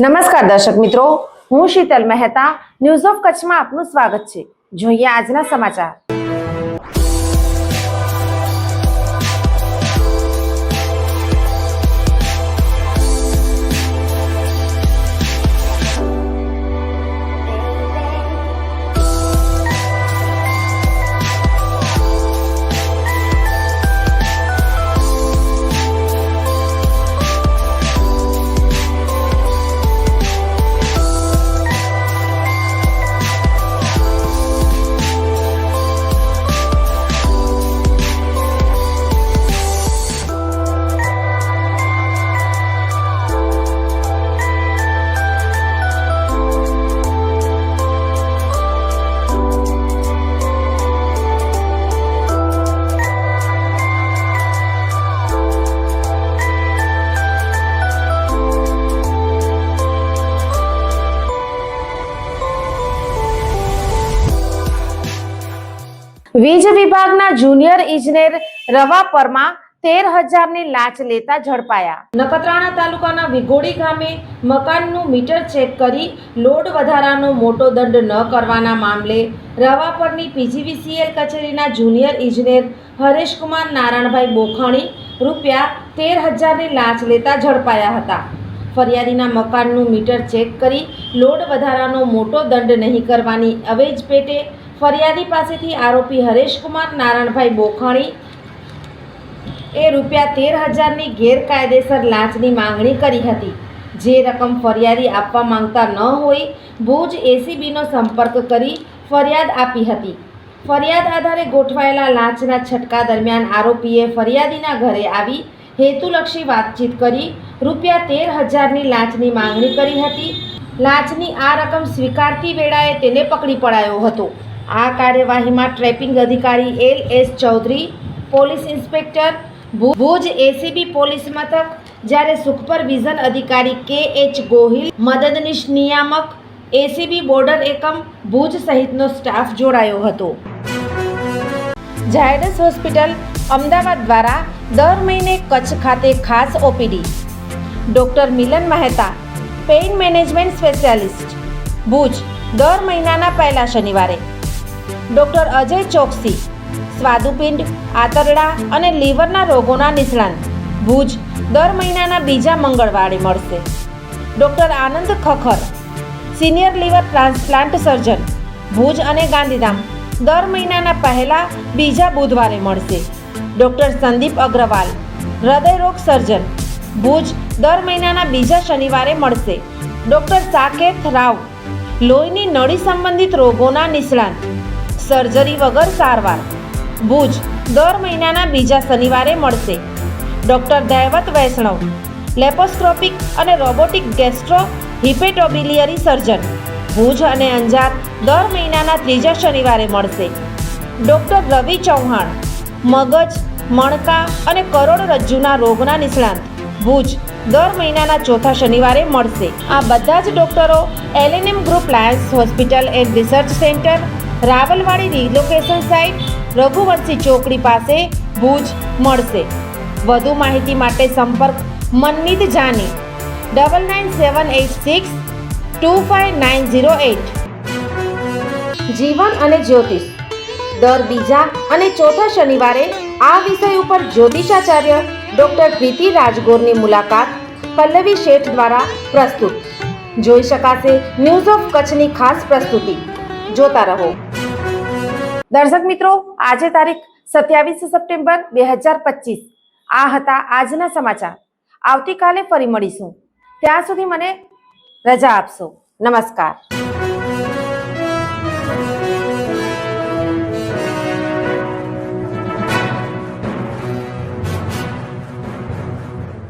નમસ્કાર દર્શક મિત્રો, હું શીતલ મહેતા ન્યૂઝ ઓફ કચ્છમાં આપનું સ્વાગત છે। જોઈએ આજના સમાચાર। વીજ વિભાગના જુનિયર ઇજનેર રવાપરમાં 13,000ની લાંચ લેતા ઝડપાયા। નખત્રાણા તાલુકાના વિગોડી ગામે મકાનનું મીટર ચેક કરી લોડ વધારાનો મોટો દંડ ન કરવાના મામલે રવાપરની પીજીવીસીએલ કચેરીના જુનિયર ઇજનેર હરેશકુમાર નારાયણભાઈ બોખાણી ₹13,000ની લાંચ લેતા ઝડપાયા હતા। ફરિયાદીના મકાનનું મીટર ચેક કરી લોડ વધારાનો મોટો દંડ નહીં કરવાની અવેજ પેટે ફરિયાદી પાસેથી આરોપી હરેશકુમાર નારાયણભાઈ બોખાણી ₹13,000ની ગેરકાયદેસર લાંચની માંગણી કરી હતી। જે રકમ ફરિયાદી આપવા માંગતા ન હોય ભુજ એસીબીનો સંપર્ક કરી ફરિયાદ આપી હતી। ફરિયાદ આધારે ગોઠવાયેલા લાંચના છટકા દરમિયાન આરોપીએ ફરિયાદીના ઘરે આવી હેતુલક્ષી વાતચીત કરી ₹13,000ની લાંચની માંગણી કરી હતી। લાંચની આ રકમ સ્વીકારતી વેળાએ તેને પકડી પડાયો હતો। આ કાર્યવાહીમાં ટ્રેપિંગ અધિકારી LS Chaudhary, police inspector Bhuj ACB police મથક, જ્યારે સુપરવિઝન અધિકારી KH ગોહિલ, મદદનીશ નિયામક એસીબી બોર્ડર એકમ ભુજ સહિતનો સ્ટાફ જોડાયો હતો। ઝાયડસ હોસ્પિટલ અમદાવાદ દ્વારા દર મહિને કચ્છ ખાતે ખાસ OPD doctor Milan Mehta, pain management specialist Bhuj, દર મહિનાના પહેલા શનિવારે। ડોક્ટર અજય ચોકસી, સ્વાદુપિંડ, આંતરડા અને લીવરના રોગોના નિષ્ણાંત ભુજ, દર મહિનાના બીજા મંગળવારે મળશે। Doctor Anand Khakhar, senior liver transplant surgeon Bhuj અને ગાંધીધામ, દર મહિનાના પહેલા બીજા બુધવારે મળશે। ડોક્ટર સંદીપ અગ્રવાલ, હૃદયરોગ સર્જન ભુજ, દર મહિનાના બીજા શનિવારે મળશે। ડોક્ટર સાકેત રાવ, લોહીની નળી સંબંધિત રોગોના નિષ્ણાંત, સર્જરી વગર સારવાર ભુજ, દર મહિનાના બીજા શનિવારે મળશે। ડોક્ટર દૈવત વૈષ્ણવ, લેપોસ્કોપિક અને રોબોટિક ગેસ્ટ્રો હિપેટોબિલિયરી સર્જન ભુજ અને અંજાર, દર મહિનાના ત્રીજા શનિવારે મળશે। ડોક્ટર રવિ ચૌહાણ, મગજ, મણકા અને કરોડરજ્જુના રોગના નિષ્ણાંત ભુજ, દર મહિનાના ચોથા શનિવારે મળશે। આ બધા જ ડોક્ટરો LNM group Lions hospital and research centre, Rawalwadi relocation site, Raghuvanshi ચોકડી પાસે ભુજ મળશે। વધુ માહિતી માટે સંપર્ક મનમીત જાની 9978625908। જીવન અને જ્યોતિષ દર બીજા અને ચોથા શનિવારે આ વિષય ઉપર જ્યોતિષાચાર્ય ડોક્ટર પ્રીતિ રાજગોરની મુલાકાત પલ્લવી શેઠ દ્વારા પ્રસ્તુત જોઈ શકાશે। ન્યૂઝ ઓફ કચ્છની ખાસ પ્રસ્તુતિ જોતા રહો। દર્શક મિત્રો, આજે તારીખ 27 સપ્ટેમ્બર 2025 આ હતા આજના સમાચાર। આવતીકાલે ફરી મળીશું, ત્યાં સુધી મને રજા આપશો। નમસ્કાર।